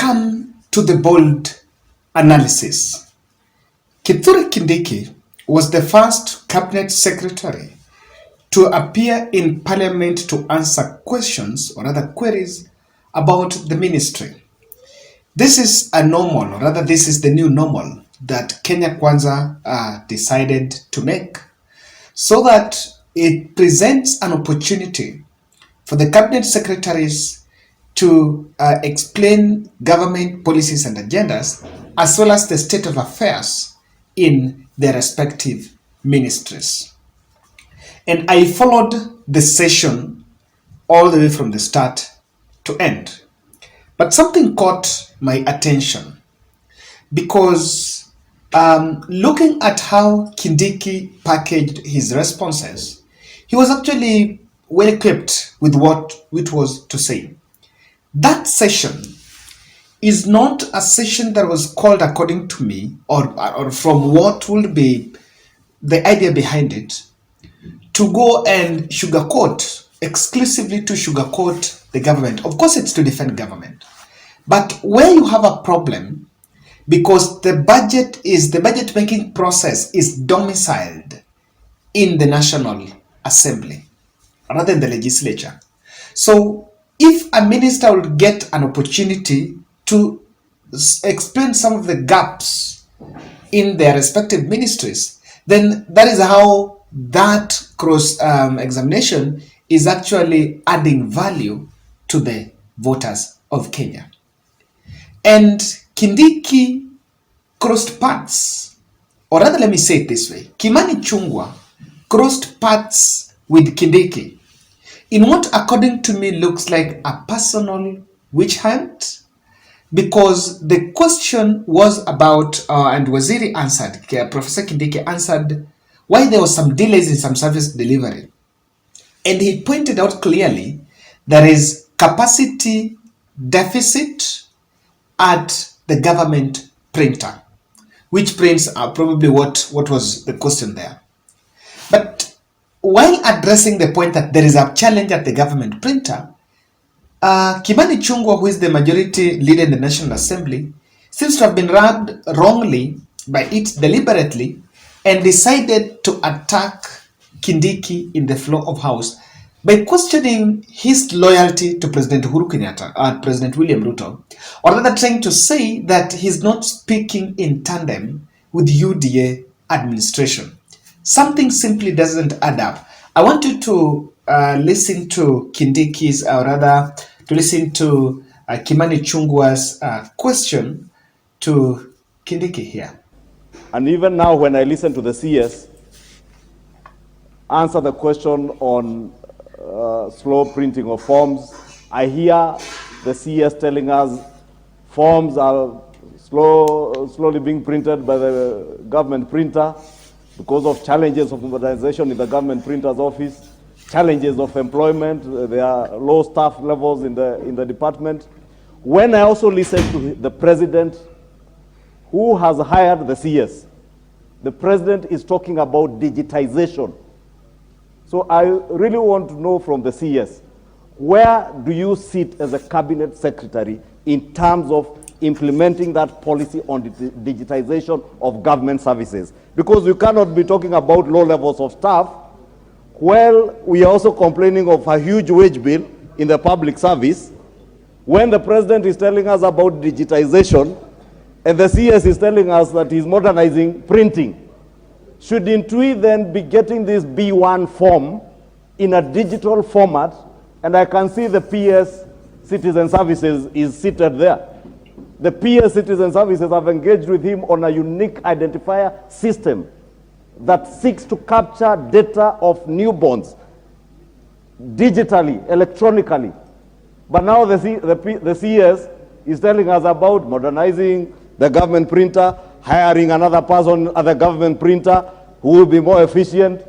come to the bold analysis. Kithure Kindiki was the first cabinet secretary to appear in parliament to answer questions or other queries about the ministry. This is a normal, or rather this is the new normal that Kenya Kwanza decided to make, so that it presents an opportunity for the cabinet secretaries to explain government policies and agendas, as well as the state of affairs in their respective ministries. And I followed the session all the way from the start to end. But something caught my attention, because looking at how Kindiki packaged his responses, he was actually well equipped with what it was to say. That session is not a session that was called, according to me, or from what would be the idea behind it, to go and exclusively to sugarcoat the government. Of course, it's to defend government. But where you have a problem, because the budget making process is domiciled in the National Assembly, rather than the legislature. So if a minister would get an opportunity to explain some of the gaps in their respective ministries, then that is how that cross-examination is actually adding value to the voters of Kenya. And Kindiki crossed paths, or rather let me say it this way, Ichung'gwa crossed paths with Kindiki in what, according to me, looks like a personal witch hunt, because the question was about, and Waziri answered, Professor Kindiki answered, why there was some delays in some service delivery. And he pointed out clearly there is capacity deficit at the government printer, which prints are probably what was the question there. But while addressing the point that there is a challenge at the government printer, Ichung'gwa, who is the majority leader in the National Assembly, seems to have been rubbed wrongly by it deliberately and decided to attack Kindiki in the floor of House by questioning his loyalty to President Uhuru Kenyatta and President William Ruto, or rather trying to say that he's not speaking in tandem with UDA administration. Something simply doesn't add up. I want you to listen to Kindiki's, or rather to listen to Ichung'gwa's question to Kindiki here. And even now, when I listen to the CS answer the question on slow printing of forms, I hear the CS telling us forms are slowly being printed by the government printer because of challenges of modernization in the government printer's office, challenges of employment, there are low staff levels in the department. When I also listen to the president, who has hired the CS, the president is talking about digitization. So I really want to know from the CS, where do you sit as a cabinet secretary in terms of implementing that policy on the digitization of government services? Because you cannot be talking about low levels of staff while we are also complaining of a huge wage bill in the public service, when the president is telling us about digitization and the CS is telling us that he's modernizing printing. Shouldn't we then be getting this B1 form in a digital format? And I can see the PS Citizen Services is seated there. The PS Citizen Services have engaged with him on a unique identifier system that seeks to capture data of newborns digitally, electronically. But now the CS is telling us about modernizing the government printer, hiring another person at the government printer who will be more efficient,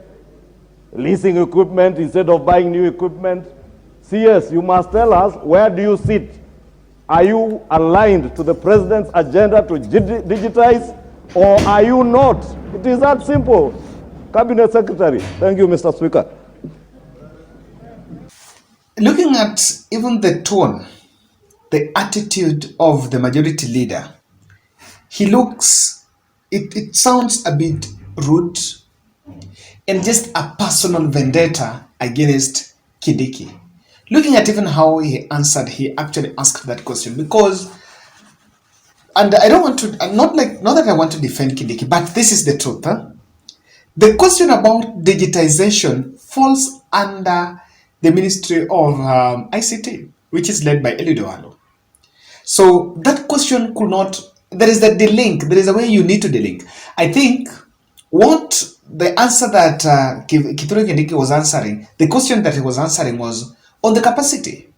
leasing equipment instead of buying new equipment. CS, you must tell us, where do you sit? Are you aligned to the president's agenda to digitize, or are you not? It is that simple. Cabinet Secretary. Thank you, Mr. Speaker. Looking at even the tone the attitude of the majority leader, he looks, it sounds a bit rude and just a personal vendetta against Kindiki. Looking at even how he answered, he actually asked that question because, and I don't want to, not that I want to defend Kindiki, but this is the truth. Huh? The question about digitization falls under the Ministry of ICT, which is led by Oduor. So that question could not, there is the delink, there is a way you need to delink. I think what the answer that Kithure Kindiki was answering, the question that he was answering was on the capacity.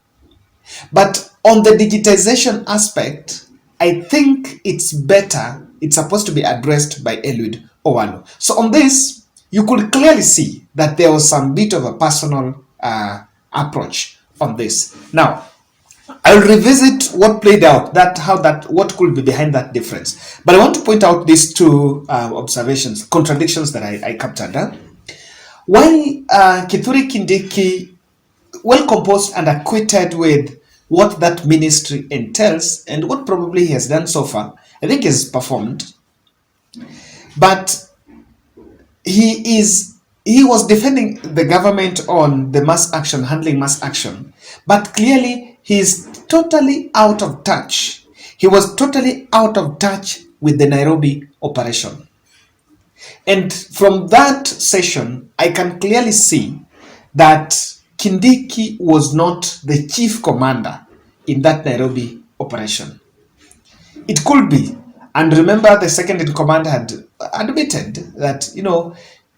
But on the digitization aspect, I think it's better, it's supposed to be addressed by Oduor. So on this, you could clearly see that there was some bit of a personal approach on this. Now, I'll revisit what played out, what could be behind that difference. But I want to point out these two observations, contradictions that I captured. While Kithure Kindiki, well composed and acquainted with what that ministry entails and what probably he has done so far, I think he's performed. But he was defending the government on the mass action, handling mass action. But clearly, he is totally out of touch. He was totally out of touch with the Nairobi operation. And from that session, I can clearly see that Kindiki was not the chief commander in that Nairobi operation. It could be. And remember, the second in command had admitted that,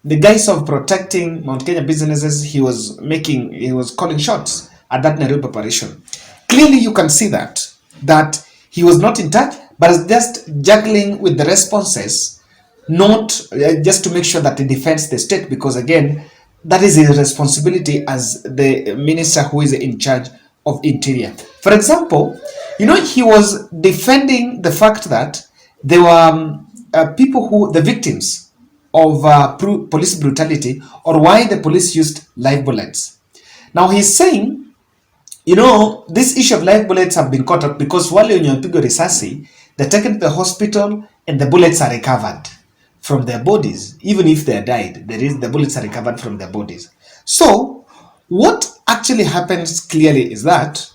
the guise of protecting Mount Kenya businesses, he was calling shots at that Nairobi operation. Clearly, you can see that he was not in touch, but just juggling with the responses, not just to make sure that he defends the state, because again, that is his responsibility as the minister who is in charge of interior. For example, he was defending the fact that there were the victims of police brutality, or why the police used live bullets. Now he's saying, this issue of live bullets have been caught up because wale wenye wamepigwa risasi, they're taken to the hospital and the bullets are recovered from their bodies. Even if they died, the bullets are recovered from their bodies. So what actually happens clearly is that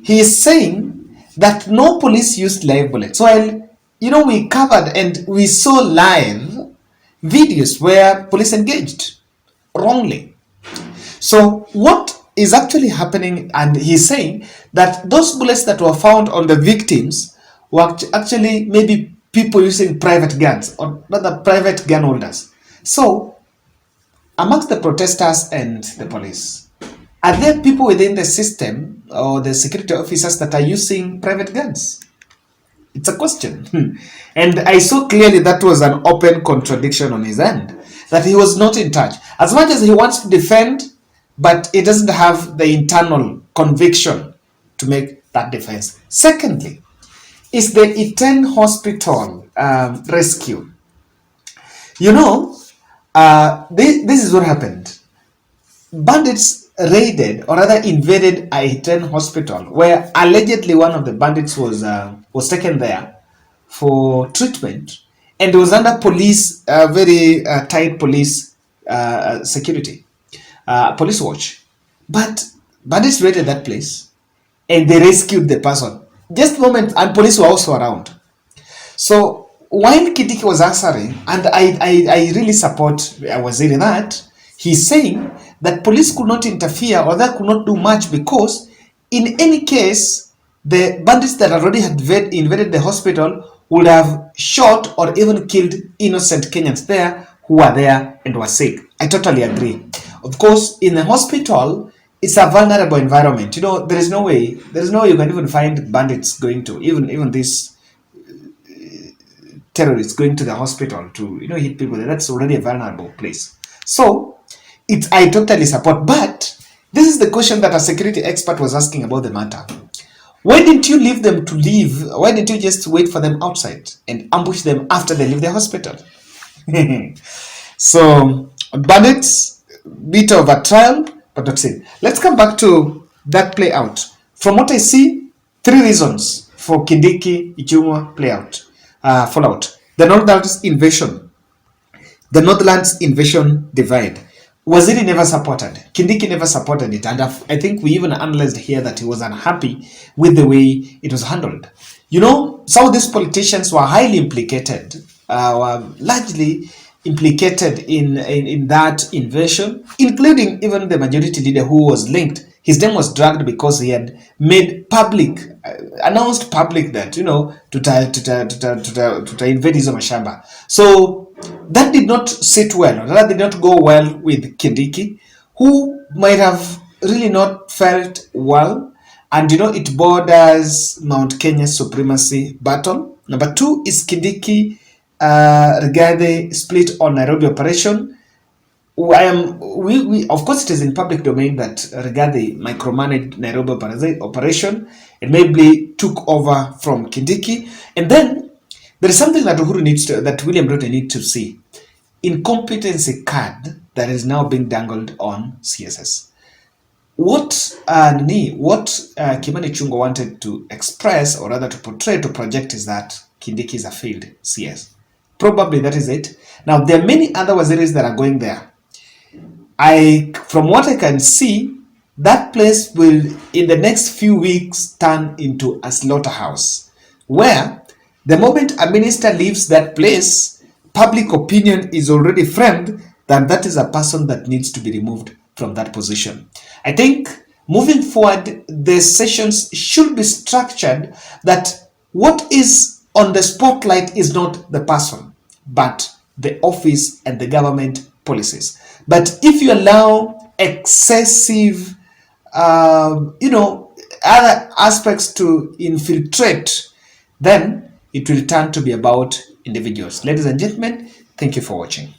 he is saying that no police used live bullets. While, we covered and we saw live videos where police engaged wrongly. So what is actually happening, and he's saying that those bullets that were found on the victims were actually maybe people using private guns, or rather private gun holders. So amongst the protesters and the police, are there people within the system or the security officers that are using private guns? It's a question. And I saw clearly that was an open contradiction on his end, that he was not in touch. As much as he wants to defend, but he doesn't have the internal conviction to make that defense. Secondly, is the Iten Hospital rescue. This is what happened. Bandits raided, or rather invaded, Iten Hospital, where allegedly one of the bandits was taken there for treatment, and it was under police, very tight police security, police watch. But bandits raided that place, and they rescued the person. Just a moment, and police were also around. So while Kindiki was answering, and I really support Waziri that, he's saying that police could not interfere, or they could not do much, because in any case, the bandits that already had invaded the hospital would have shot or even killed innocent Kenyans there who were there and were sick. I totally agree. Of course, in the hospital, it's a vulnerable environment. There is no way you can even find bandits going to, even these terrorists going to the hospital to, hit people. That's already a vulnerable place. So, I totally support. But this is the question that a security expert was asking about the matter. Why didn't you leave them to leave? Why didn't you just wait for them outside and ambush them after they leave the hospital? So, bandits, bit of a trial, but that's it. Let's come back to that play out. From what I see, Three reasons for Kindiki Ichungwa fallout. The Northlands invasion divide. Waziri never supported. Kindiki never supported it. And I think we even analyzed here that he was unhappy with the way it was handled. You know, some of these politicians were highly implicated, were largely implicated in that invasion, including even the majority leader who was linked. His name was dragged because he had made public, announced public that, you know, to invade his mashamba. So that did not sit well, or that did not go well with Kindiki, who might have really not felt well. And you know, it borders Mount Kenya's supremacy battle. Number two is Kindiki Rigathi split on Nairobi operation. Of course, it is in public domain that Rigathi micromanaged Nairobi operation and maybe took over from Kindiki. And then there is something that that William Ruto needs to see. Incompetency card that is now being dangled on CSS. What Kimani Ichung'wa wanted to express, or rather to portray, to project, is that Kindiki is a failed CS. Probably that is it. Now, there are many other waziris that are going there. From what I can see, that place will, in the next few weeks, turn into a slaughterhouse, where the moment a minister leaves that place, public opinion is already framed that that is a person that needs to be removed from that position. I think moving forward, the sessions should be structured that what is on the spotlight is not the person, but the office and the government policies. But if you allow excessive, other aspects to infiltrate, then it will turn to be about individuals. Ladies and gentlemen, thank you for watching.